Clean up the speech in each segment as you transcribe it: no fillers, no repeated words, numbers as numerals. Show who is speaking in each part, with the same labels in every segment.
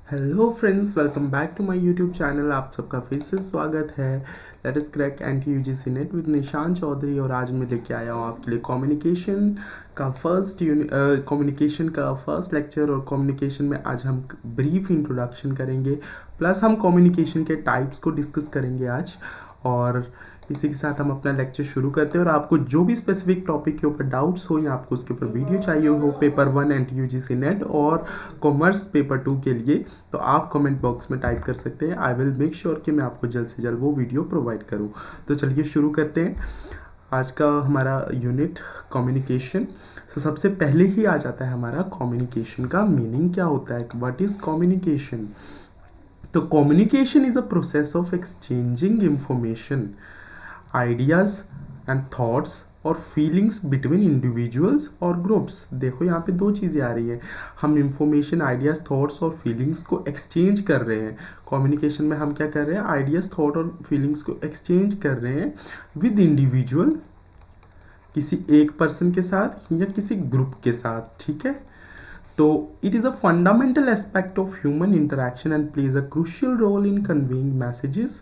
Speaker 1: Hello friends, welcome back to my YouTube channel. आप सबका फिर से स्वागत है। Let us crack NT-UGC net with Nishan Chaudhary. और आज मैं लेके आया हूँ आपके लिए कम्युनिकेशन का फर्स्ट लेक्चर। और कम्युनिकेशन में आज हम ब्रीफ इंट्रोडक्शन करेंगे, प्लस हम कम्युनिकेशन के टाइप्स को डिस्कस करेंगे आज। और इसी के साथ हम अपना लेक्चर शुरू करते हैं। और आपको जो भी स्पेसिफिक टॉपिक के ऊपर डाउट्स हो या आपको उसके ऊपर वीडियो चाहिए हो पेपर 1 NT-UGC नेट और कॉमर्स पेपर 2 के लिए, तो आप कमेंट बॉक्स में टाइप कर सकते हैं। आई विल मेक श्योर कि मैं आपको जल्द से जल्द वो वीडियो प्रोवाइड करूं। तो चलिए शुरू करते हैं आज का हमारा यूनिट कम्युनिकेशन। तो सबसे पहले ही आ जाता है हमारा कम्युनिकेशन का मीनिंग क्या होता है। What is communication? तो communication is a process of exchanging information, ideas and thoughts और फीलिंग्स बिटवीन इंडिविजुअल्स और ग्रुप्स। देखो यहाँ पे दो चीज़ें आ रही हैं। हम इंफॉर्मेशन, आइडियाज़, थॉट्स और फीलिंग्स को एक्सचेंज कर रहे हैं। कम्युनिकेशन में हम क्या कर रहे हैं? आइडियाज़, थॉट और फीलिंग्स को एक्सचेंज कर रहे हैं विद इंडिविजुअल, किसी एक पर्सन के साथ या किसी ग्रुप के साथ। ठीक है, तो it is a fundamental aspect of human interaction and plays a crucial role in conveying messages,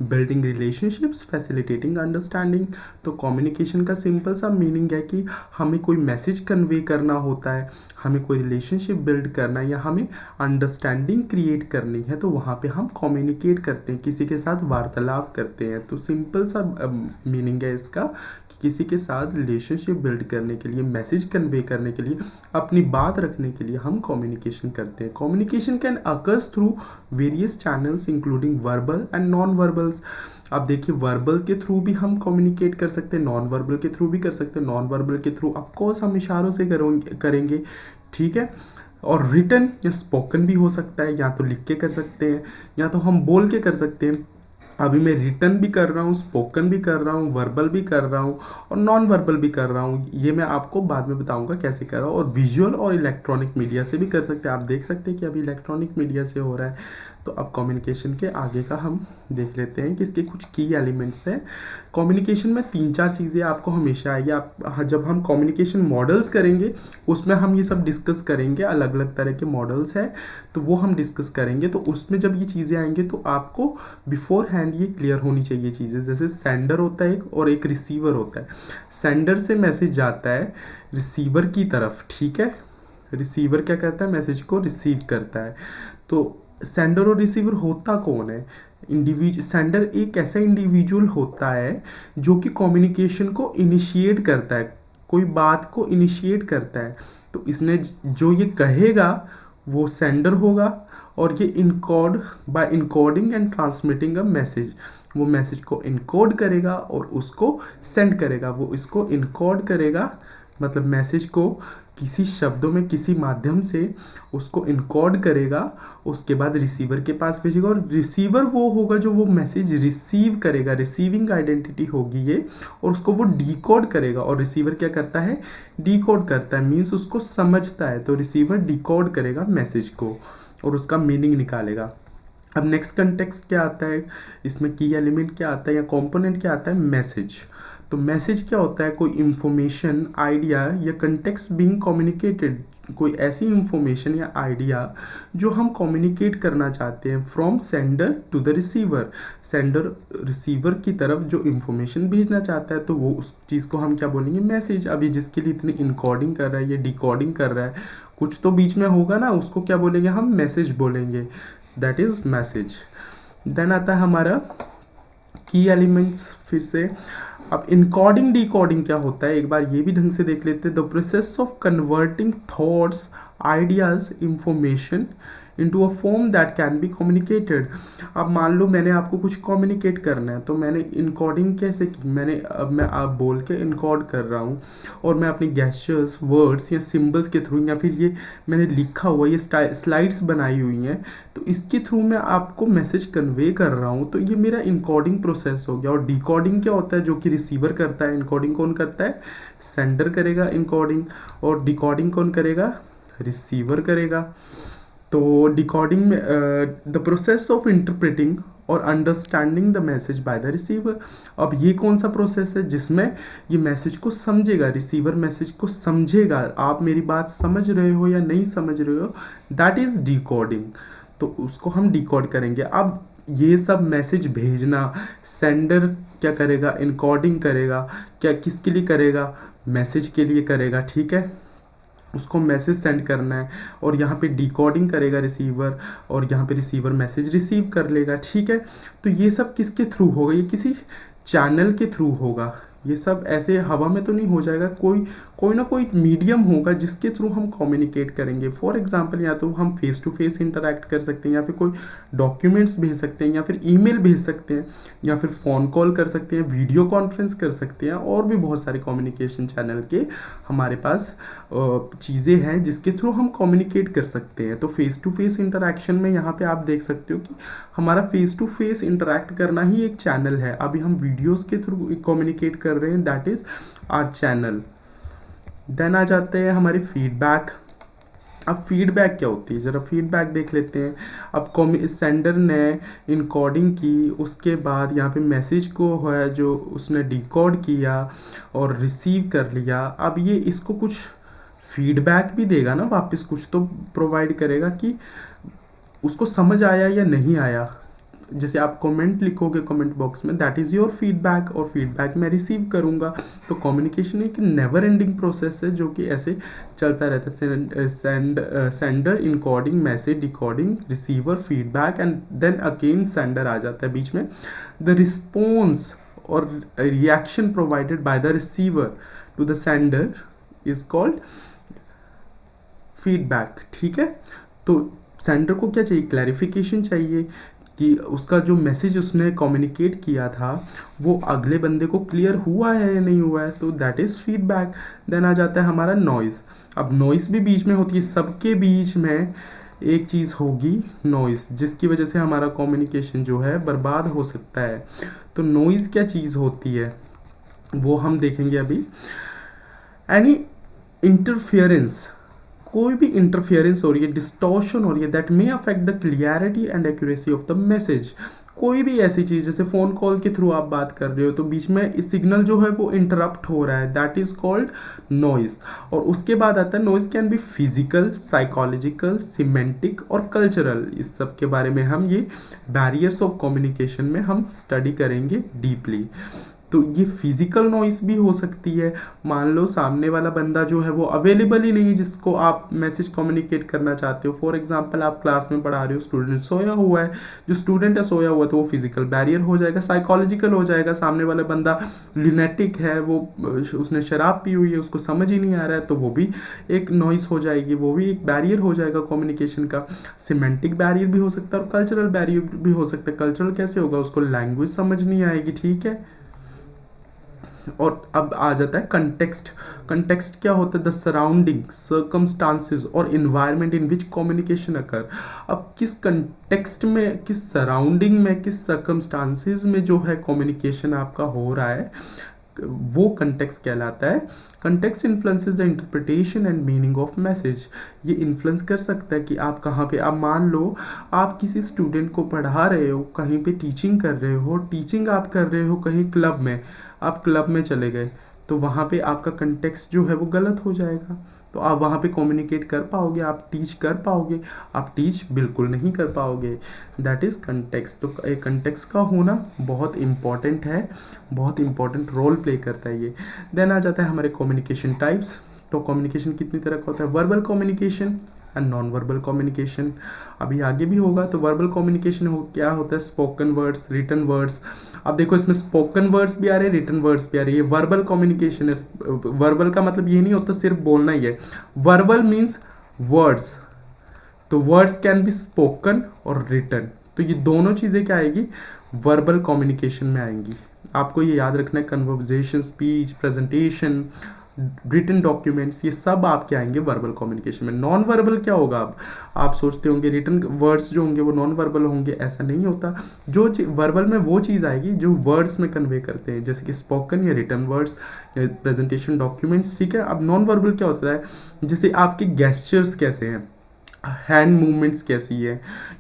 Speaker 1: building relationships, facilitating understanding. तो कम्युनिकेशन का सिंपल सा मीनिंग है कि हमें कोई मैसेज कन्वे करना होता है, हमें कोई रिलेशनशिप बिल्ड करना है या हमें अंडरस्टैंडिंग क्रिएट करनी है, तो वहाँ पे हम कम्युनिकेट करते हैं, किसी के साथ वार्तालाप करते हैं। तो सिंपल सा मीनिंग है इसका कि किसी के साथ रिलेशनशिप बिल्ड करने के लिए, मैसेज कन्वे करने के लिए, अपनी बात रखने के लिए हम कम्युनिकेशन करते हैं। Communication can occurs through various channels including verbal and non verbals. अब देखिए, वर्बल के थ्रू भी हम कम्युनिकेट कर सकते हैं, नॉन वर्बल के थ्रू भी कर सकते हैं। नॉन वर्बल के थ्रू ऑफकोर्स हम इशारों से करेंगे, ठीक है। और रिटन या स्पोकन भी हो सकता है, या तो लिख के कर सकते हैं या तो हम बोल के कर सकते हैं। अभी मैं रिटन भी कर रहा हूँ, स्पोकन भी कर रहा हूँ, वर्बल भी कर रहा हूँ और नॉन वर्बल भी कर रहा हूँ। ये मैं आपको बाद में बताऊँगा कैसे कर रहा हूँ। और विजुअल और इलेक्ट्रॉनिक मीडिया से भी कर सकते हैं। आप देख सकते हैं कि अभी इलेक्ट्रॉनिक मीडिया से हो रहा है। तो अब कम्युनिकेशन के आगे का हम देख लेते हैं कि इसके कुछ की एलिमेंट्स हैं। कम्युनिकेशन में 3-4 चीज़ें आपको हमेशा आएगी। आप जब हम कम्युनिकेशन मॉडल्स करेंगे उसमें हम ये सब डिस्कस करेंगे। अलग अलग तरह के मॉडल्स हैं तो वो हम डिस्कस करेंगे। तो उसमें जब ये चीज़ें आएंगे तो आपको बिफोर हैंड ये क्लियर होनी चाहिए चीज़ें। जैसे सेंडर होता है एक और एक रिसीवर होता है। सेंडर से मैसेज जाता है रिसीवर की तरफ, ठीक है। रिसीवर क्या करता है? मैसेज को रिसीव करता है। तो सेंडर और रिसीवर होता कौन है? सेंडर एक ऐसा इंडिविजुअल होता है जो कि कम्युनिकेशन को इनिशिएट करता है, कोई बात को इनिशिएट करता है। तो इसने जो ये कहेगा वो सेंडर होगा, और ये encode by encoding and transmitting a message, वो मैसेज को इनकोड करेगा और उसको सेंड करेगा। वो इसको इनकोड करेगा, मतलब मैसेज को किसी शब्दों में, किसी माध्यम से उसको इनकोड करेगा, उसके बाद रिसीवर के पास भेजेगा। और रिसीवर वो होगा जो वो मैसेज रिसीव करेगा, रिसीविंग आइडेंटिटी होगी ये, और उसको वो डीकोड करेगा। और रिसीवर क्या करता है? डीकोड करता है, मीन्स उसको समझता है। तो रिसीवर डीकोड करेगा मैसेज को और उसका मीनिंग निकालेगा। अब नेक्स्ट कंटेक्स्ट क्या आता है इसमें, की एलिमेंट क्या आता है या कंपोनेंट क्या आता है? मैसेज। तो मैसेज क्या होता है? कोई इंफॉर्मेशन, आइडिया या कंटेक्स्ट बीइंग कम्युनिकेटेड, कोई ऐसी इंफॉर्मेशन या आइडिया जो हम कम्युनिकेट करना चाहते हैं from sender to the receiver. Sender receiver की तरफ जो इंफॉर्मेशन भेजना चाहता है तो वो उस चीज़ को हम क्या बोलेंगे? मैसेज। अभी जिसके लिए इतनी इनकोडिंग कर रहा है या डिकोडिंग कर रहा है, कुछ तो बीच में होगा ना, उसको क्या बोलेंगे? हम मैसेज बोलेंगे। That is message. देन आता है हमारा की एलिमेंट्स फिर से। अब इनकोडिंग डिकोडिंग क्या होता है, एक बार ये भी ढंग से देख लेते हैं। The process of converting thoughts, ideas, information into a form that can be communicated. अब मान लो मैंने आपको कुछ कम्युनिकेट करना है, तो मैंने इनकोडिंग कैसे की? मैं आप बोल के इनकोड कर रहा हूँ, और मैं अपनी गेस्चर्स, वर्ड्स या सिंबल्स के थ्रू, या फिर ये मैंने लिखा हुआ, ये स्लाइड्स बनाई हुई हैं, तो इसके थ्रू मैं आपको मैसेज कन्वे कर रहा हूँ। तो ये मेरा इनकोडिंग प्रोसेस हो गया। और डिकोडिंग क्या होता है? जो कि रिसीवर करता है। इनकोडिंग कौन करता है? सेंडर करेगा इनकोडिंग। और डिकोडिंग कौन करेगा? रिसीवर करेगा। तो डिकोडिंग में द प्रोसेस ऑफ इंटरप्रेटिंग और understanding the message bye the receiver. अब ये कौन सा प्रोसेस है जिसमें ये मैसेज को समझेगा, रिसीवर मैसेज को समझेगा, आप मेरी बात समझ रहे हो या नहीं समझ रहे हो, दैट इज डिकोडिंग। तो उसको हम डिकोड करेंगे। अब ये सब मैसेज भेजना सेंडर क्या करेगा, इनकोडिंग करेगा, क्या किसके लिए करेगा, मैसेज के लिए करेगा, ठीक है, उसको मैसेज सेंड करना है, और यहाँ पे डिकोडिंग करेगा रिसीवर, और यहाँ पे रिसीवर मैसेज रिसीव कर लेगा, ठीक है। तो ये सब किसके थ्रू होगा, ये किसी चैनल के थ्रू होगा, ये सब ऐसे हवा में तो नहीं हो जाएगा, कोई ना कोई मीडियम होगा जिसके थ्रू हम कम्युनिकेट करेंगे। फॉर एग्जांपल या तो हम फेस टू फेस इंटरैक्ट कर सकते हैं, या फिर कोई डॉक्यूमेंट्स भेज सकते हैं, या फिर ईमेल भेज सकते हैं, या फिर फ़ोन कॉल कर सकते हैं, वीडियो कॉन्फ्रेंस कर सकते हैं, और भी बहुत सारे कम्युनिकेशन चैनल के हमारे पास चीज़ें हैं जिसके थ्रू हम कम्युनिकेट कर सकते हैं। तो फेस टू फेस इंटरैक्शन में यहाँ पे आप देख सकते हो कि हमारा फेस टू फेस इंटरैक्ट करना ही एक चैनल है। अभी हम वीडियोस के थ्रू कम्युनिकेट कर रहे हैं, that is our channel. Then आ जाते हैं हमारी फीडबैक। अब फीडबैक क्या होती है, ज़रा फीडबैक देख लेते हैं। अब सेंडर ने इनकोडिंग की, उसके बाद यहाँ पे मैसेज को है जो उसने डिकोड किया और रिसीव कर लिया। अब ये इसको कुछ फीडबैक भी देगा ना, वापस कुछ तो प्रोवाइड करेगा कि उसको समझ आया या नहीं आया। जैसे आप कमेंट लिखोगे कमेंट बॉक्स में, दैट इज़ योर फीडबैक, और फीडबैक मैं रिसीव करूँगा। तो कम्युनिकेशन एक नेवर एंडिंग प्रोसेस है जो कि ऐसे चलता रहता है। Sender encoding, message decoding, receiver feedback, and then again sender आ जाता है बीच में। द रिस्पॉन्स और reaction provided by the receiver to the sender is called feedback, ठीक है। तो सेंडर को क्या चाहिए, क्लैरिफिकेशन चाहिए कि उसका जो मैसेज उसने कम्युनिकेट किया था वो अगले बंदे को क्लियर हुआ है या नहीं हुआ है, तो दैट इज़ फीडबैक। देन आ जाता है हमारा नॉइज़। अब नॉइज़ भी बीच में होती है, सबके बीच में एक चीज़ होगी नॉइज़, जिसकी वजह से हमारा कम्युनिकेशन जो है बर्बाद हो सकता है। तो नॉइज़ क्या चीज़ होती है वो हम देखेंगे अभी। एनी इंटरफियरेंस, कोई भी इंटरफियरेंस हो रही है, डिस्टॉर्शन हो रही है, that may affect the clarity and accuracy of the message. कोई भी ऐसी चीज़, जैसे फ़ोन कॉल के थ्रू आप बात कर रहे हो तो बीच में सिग्नल जो है वो इंटरप्ट हो रहा है, दैट इज़ कॉल्ड नॉइज़। और उसके बाद आता है noise can be physical, psychological, semantic और कल्चरल। इस सब के बारे में हम ये बैरियर्स ऑफ कम्युनिकेशन में हम स्टडी करेंगे डीपली। तो ये फिजिकल नॉइस भी हो सकती है। मान लो सामने वाला बंदा जो है वो अवेलेबल ही नहीं है जिसको आप मैसेज कम्युनिकेट करना चाहते हो। फॉर एग्जांपल आप क्लास में पढ़ा रहे हो, स्टूडेंट सोया हुआ है, जो स्टूडेंट है सोया हुआ है, तो वो फिजिकल बैरियर हो जाएगा। साइकोलॉजिकल हो जाएगा, सामने वाला बंदा लिनेटिक है, वो उसने शराब पी हुई है, उसको समझ ही नहीं आ रहा है, तो वो भी एक नॉइस हो जाएगी, वो भी एक बैरियर हो जाएगा कम्युनिकेशन का। सिमेंटिक बैरियर भी हो सकता है और कल्चरल बैरियर भी हो सकता है। कल्चरल कैसे होगा, उसको लैंग्वेज समझ नहीं आएगी, ठीक है। और अब आ जाता है कंटेक्स्ट। कंटेक्स्ट क्या होता है, द सराउंडिंग, सर्कमस्टांसेस और इन्वायरमेंट इन विच कम्युनिकेशन अकर। अब किस कंटेक्स्ट में, किस सराउंडिंग में, किस सर्कमस्टांसेस में जो है कम्युनिकेशन आपका हो रहा है, वो कंटेक्स्ट कहलाता है। Context influences the interpretation and meaning of message. ये इन्फ्लुएंस कर सकता है कि आप कहाँ पे, आप मान लो आप किसी स्टूडेंट को पढ़ा रहे हो, कहीं पे टीचिंग कर रहे हो, टीचिंग आप कर रहे हो कहीं क्लब में, आप क्लब में चले गए, तो वहाँ पे आपका कंटेक्स्ट जो है वो गलत हो जाएगा। तो आप वहाँ पे कम्युनिकेट कर पाओगे, आप टीच कर पाओगे, आप टीच बिल्कुल नहीं कर पाओगे। That is context. तो एक कंटेक्स्ट का होना बहुत इम्पॉर्टेंट है, बहुत इम्पॉर्टेंट रोल प्ले करता है ये। देन आ जाता है हमारे कम्युनिकेशन टाइप्स। तो कम्युनिकेशन कितनी तरह का होता है, verbal communication and non verbal communication. अभी आगे भी होगा। तो वर्बल कम्युनिकेशन क्या होता है, स्पोकन वर्ड्स, रिटन वर्ड्स। अब देखो इसमें स्पोकन वर्ड्स भी आ रहे हैं, रिटन वर्ड्स भी आ रहे हैं। ये वर्बल कम्युनिकेशन है। वर्बल का मतलब ये नहीं होता सिर्फ बोलना ही है, वर्बल मीन्स वर्ड्स। तो वर्ड्स कैन बी स्पोकन और रिटन, तो ये दोनों चीज़ें क्या आएगी, वर्बल कम्युनिकेशन में आएंगी। आपको ये याद रखना है, conversation, speech, presentation, written documents, ये सब आपके आएंगे वर्बल कम्युनिकेशन में। नॉन वर्बल क्या होगा, अब आप सोचते होंगे रिटन वर्ड्स जो होंगे वो नॉन वर्बल होंगे, ऐसा नहीं होता। जो वर्बल में वो चीज़ आएगी जो वर्ड्स में कन्वे करते हैं, जैसे कि स्पोकन या रिटन वर्ड्स या प्रेजेंटेशन डॉक्यूमेंट्स, ठीक है। अब नॉन वर्बल क्या होता है, जैसे आपके गेस्चर्स कैसे हैं, हैंड मूवमेंट्स कैसी है,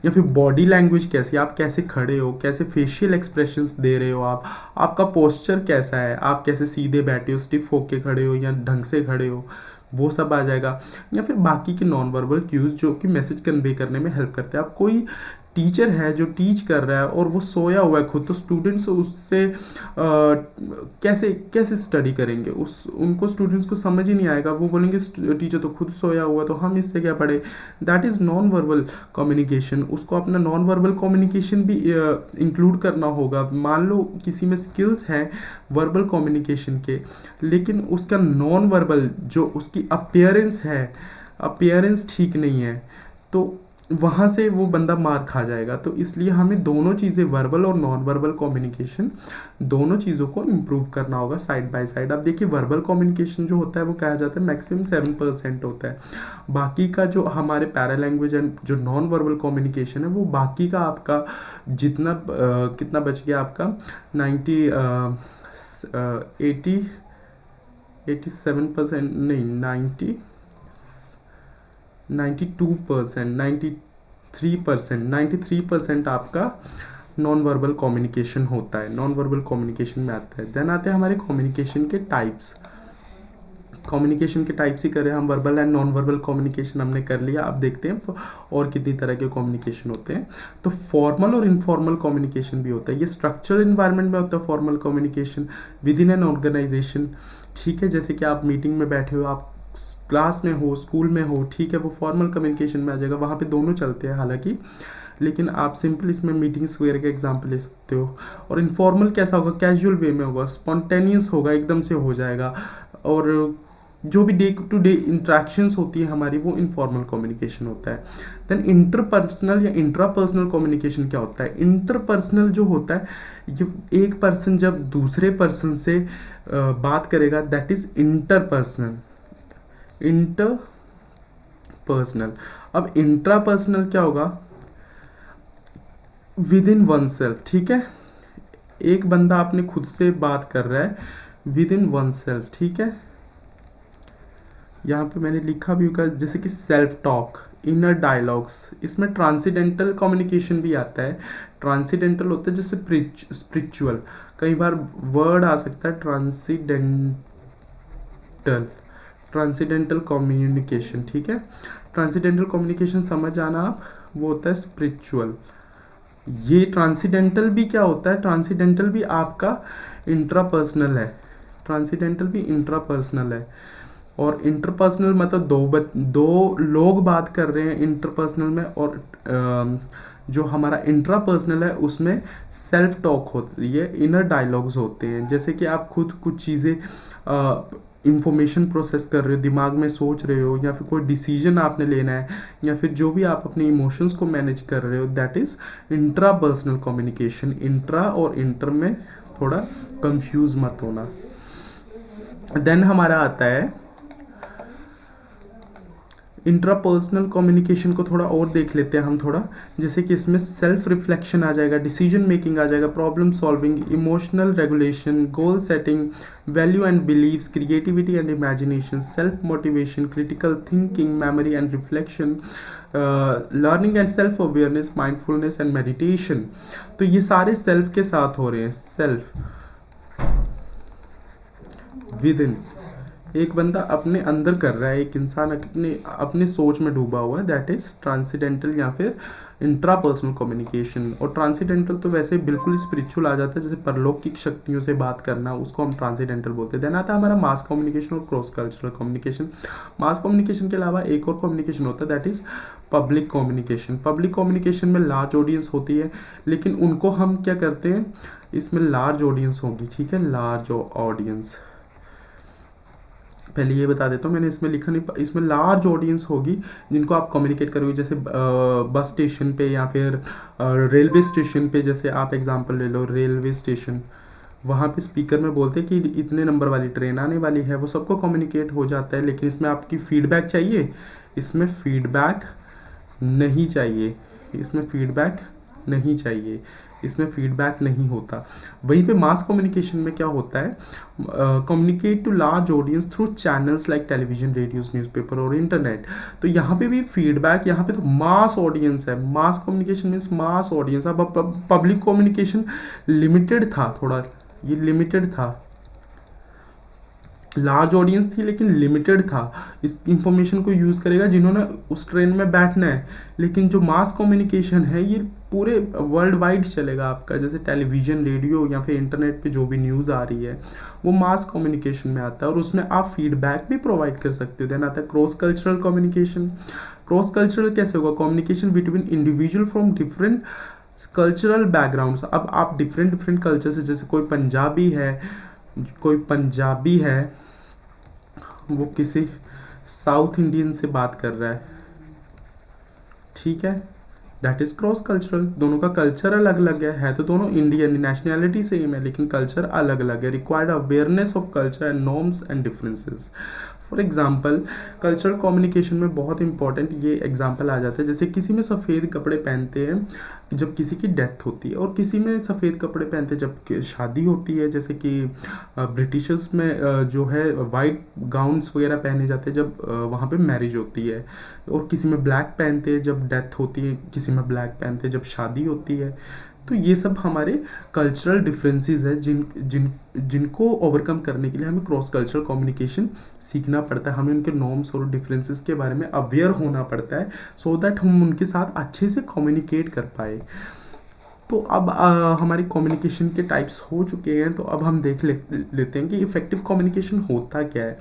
Speaker 1: या फिर बॉडी लैंग्वेज कैसी है, आप कैसे खड़े हो, कैसे फेशियल एक्सप्रेशंस दे रहे हो, आपका पोस्चर कैसा है, आप कैसे सीधे बैठे हो, स्टिफ होके खड़े हो या ढंग से खड़े हो, वो सब आ जाएगा। या फिर बाकी के नॉन वर्बल क्यूज जो कि मैसेज कन्वे करने में हेल्प करते हैं। अब कोई टीचर है जो टीच कर रहा है और वो सोया हुआ है खुद, तो स्टूडेंट्स उससे कैसे कैसे स्टडी करेंगे, उनको स्टूडेंट्स को समझ ही नहीं आएगा। वो बोलेंगे टीचर तो खुद सोया हुआ है तो हम इससे क्या पढ़े। That is non verbal communication. उसको अपना नॉन वर्बल कम्युनिकेशन भी इंक्लूड करना होगा। मान लो किसी में स्किल्स हैं वर्बल कम्युनिकेशन के, लेकिन उसका नॉन वर्बल जो उसकी अपीयरेंस है, अपीयरेंस ठीक नहीं है, तो वहाँ से वो बंदा मार खा जाएगा। तो इसलिए हमें दोनों चीज़ें, वर्बल और नॉन वर्बल कम्युनिकेशन, दोनों चीज़ों को इम्प्रूव करना होगा साइड बाय साइड। अब देखिए वर्बल कम्युनिकेशन जो होता है वो कहा जाता है मैक्सिमम 7% होता है। बाकी का जो हमारे पैरा लैंग्वेज एंड जो नॉन वर्बल कम्युनिकेशन है वो बाकी का आपका जितना कितना बच गया आपका 87% नहीं 92%, 93% आपका नॉन वर्बल कम्युनिकेशन होता है, नॉन वर्बल कम्युनिकेशन में आता है। देन आते हैं हमारे कम्युनिकेशन के टाइप्स। कम्युनिकेशन के टाइप्स ही करें हम, verbal and non verbal communication हमने कर लिया। अब देखते हैं और कितनी तरह के कम्युनिकेशन होते हैं। तो फॉर्मल और इनफॉर्मल कम्युनिकेशन भी होता है। ये स्ट्रक्चरल इन्वायरमेंट में होता है formal communication within an organisation, ठीक है। जैसे कि आप मीटिंग में बैठे हो, आप क्लास में हो, स्कूल में हो, ठीक है, वो फॉर्मल कम्युनिकेशन में आ जाएगा। वहाँ पे दोनों चलते हैं हालांकि, लेकिन आप सिंपल इसमें मीटिंग्स वगैरह का एग्जांपल ले सकते हो। और इनफॉर्मल कैसा होगा, कैजुअल वे में होगा, स्पॉन्टेनियस होगा, एकदम से हो जाएगा। और जो भी डे टू डे इंट्रैक्शंस होती है हमारी, वो इनफॉर्मल कम्युनिकेशन होता है। देन इंटरपर्सनल या इंट्रापर्सनल कम्युनिकेशन क्या होता है। इंटरपर्सनल जो होता है, ये एक पर्सन जब दूसरे पर्सन से बात करेगा, दैट इज इंटरपर्सनल। इंटरपर्सनल। अब इंट्रापर्सनल क्या होगा, विद इन वन सेल्फ, ठीक है। एक बंदा अपने खुद से बात कर रहा है विद इन वन सेल्फ, ठीक है। यहाँ पे मैंने लिखा भी होगा जैसे कि सेल्फ टॉक, इनर डायलॉग्स। इसमें ट्रांसीडेंटल कम्युनिकेशन भी आता है। ट्रांसीडेंटल होता है जैसे स्पिरिचुअल, कई बार वर्ड आ सकता है ट्रांसीडेंटल कम्युनिकेशन, ठीक है। ट्रांसीडेंटल कम्युनिकेशन समझ आना आप, वो होता है स्पिरिचुअल। ये ट्रांसीडेंटल भी क्या होता है, ट्रांसीडेंटल भी आपका इंट्रापर्सनल है, ट्रांसीडेंटल भी इंट्रापर्सनल है। और इंटरपर्सनल मतलब दो लोग बात कर रहे हैं इंटरपर्सनल में, और जो हमारा इंट्रापर्सनल है उसमें सेल्फ टॉक होती है, इनर डायलॉग्स होते हैं। जैसे कि आप खुद कुछ चीज़ें इंफॉर्मेशन प्रोसेस कर रहे हो, दिमाग में सोच रहे हो, या फिर कोई डिसीजन आपने लेना है, या फिर जो भी आप अपने इमोशंस को मैनेज कर रहे हो, that is intrapersonal communication. Intra और इंटर में थोड़ा कंफ्यूज मत होना। देन हमारा आता है इंट्रापर्सनल कम्युनिकेशन को थोड़ा और देख लेते हैं हम थोड़ा। जैसे कि इसमें सेल्फ रिफ्लेक्शन आ जाएगा, डिसीजन मेकिंग आ जाएगा, problem solving, emotional regulation, goal setting, value and believes, creativity and imagination, self motivation, critical thinking, memory and reflection, learning and self awareness, mindfulness and meditation. तो ये सारे सेल्फ के साथ हो रहे हैं। सेल्फ विद इन, एक बंदा अपने अंदर कर रहा है, एक इंसान अपने सोच में डूबा हुआ है, दैट इज ट्रांसीडेंटल या फिर इंट्रापर्सनल कम्युनिकेशन। और ट्रांसीडेंटल तो वैसे बिल्कुल स्पिरिचुअल आ जाता है, जैसे परलौकिक शक्तियों से बात करना, उसको हम ट्रांसीडेंटल बोलते हैं। देन आता है हमारा मास कम्युनिकेशन और cross cultural communication. Mass communication के अलावा एक और कम्युनिकेशन होता है, that is public communication. Public communication में लार्ज ऑडियंस होती है, लेकिन उनको हम क्या करते हैं, इसमें लार्ज ऑडियंस होगी, ठीक है, लार्ज ऑडियंस। पहले ये बता देता हूँ, मैंने इसमें लिखा नहीं, इसमें लार्ज ऑडियंस होगी जिनको आप कम्युनिकेट करोगे। जैसे बस स्टेशन पे या फिर रेलवे स्टेशन पे, जैसे आप एग्जांपल ले लो रेलवे स्टेशन, वहाँ पे स्पीकर में बोलते हैं कि इतने नंबर वाली ट्रेन आने वाली है, वो सबको कम्युनिकेट हो जाता है। लेकिन इसमें आपकी फीडबैक चाहिए, इसमें फीडबैक नहीं चाहिए, इसमें फीडबैक नहीं चाहिए, इसमें फीडबैक नहीं होता। वहीं पे मास कम्युनिकेशन में क्या होता है, communicate to large audience through channels like television, radios, newspaper और इंटरनेट। तो यहाँ पे भी फीडबैक, यहाँ पे तो मास ऑडियंस है, mass communication means mass audience. अब पब्लिक कम्युनिकेशन लिमिटेड था, थोड़ा ये लिमिटेड था, लार्ज ऑडियंस थी लेकिन लिमिटेड था, इस इंफॉर्मेशन को यूज़ करेगा जिन्होंने उस ट्रेन में बैठना है। लेकिन जो मास कम्युनिकेशन है ये पूरे वर्ल्ड वाइड चलेगा आपका, जैसे टेलीविज़न, रेडियो या फिर इंटरनेट पे जो भी न्यूज़ आ रही है वो मास कम्युनिकेशन में आता है, और उसमें आप फीडबैक भी प्रोवाइड कर सकते हो। देन आता है cross cultural communication. Cross cultural कैसे होगा? Communication between individual from different cultural backgrounds. अब आप डिफरेंट डिफरेंट कल्चर से, जैसे कोई पंजाबी है वो किसी साउथ इंडियन से बात कर रहा है, ठीक है, दैट इज क्रॉस कल्चरल। दोनों का कल्चर अलग अलग है तो दोनों इंडियन, नेशनैलिटी सेम है लेकिन कल्चर अलग अलग है। Required awareness of culture and norms and differences. For example cultural communication में बहुत इंपॉर्टेंट ये एग्जाम्पल आ जाता है, जैसे किसी में सफ़ेद कपड़े पहनते हैं जब किसी की डेथ होती है, और किसी में सफ़ेद कपड़े पहनते हैं जब शादी होती है, जैसे कि ब्रिटिशर्स में जो है वाइट गाउन्स वगैरह पहने जाते हैं जब वहाँ पे मैरिज होती है, और किसी में ब्लैक पहनते हैं जब डेथ होती है, किसी में ब्लैक पहनते हैं जब शादी होती है। तो ये सब हमारे कल्चरल डिफरेंसेस है जिनको ओवरकम करने के लिए हमें क्रॉस कल्चरल कम्युनिकेशन सीखना पड़ता है। हमें उनके नॉर्म्स और डिफरेंसेस के बारे में अवेयर होना पड़ता है, सो दैट हम उनके साथ अच्छे से कम्युनिकेट कर पाए। तो अब हमारी कम्युनिकेशन के टाइप्स हो चुके हैं, तो अब हम देख लेते हैं कि इफेक्टिव कम्युनिकेशन होता क्या है।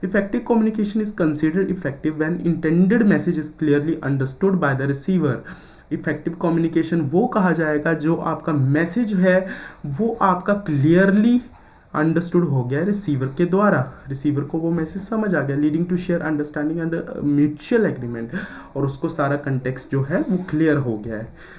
Speaker 1: Effective communication is considered effective when intended message is clearly understood by the receiver. Effective communication वो कहा जाएगा जो आपका मैसेज है वो आपका क्लियरली अंडरस्टूड हो गया रिसीवर के द्वारा, रिसीवर को वो मैसेज समझ आ गया, leading to share understanding and mutual agreement, और उसको सारा कंटेक्स्ट जो है वो क्लियर हो गया है।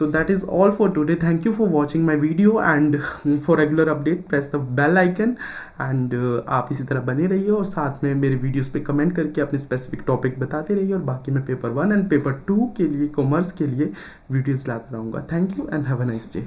Speaker 1: तो that is all for today. Thank you for watching my video, and for regular update press the bell icon, and आप इसी तरह बने रहिए और साथ में मेरे वीडियोस पे कमेंट करके अपने स्पेसिफिक टॉपिक बताते रहिए, और बाकी मैं पेपर 1 एंड पेपर 2 के लिए, कॉमर्स के लिए वीडियोस लाता रहूँगा। Thank you and have a nice day.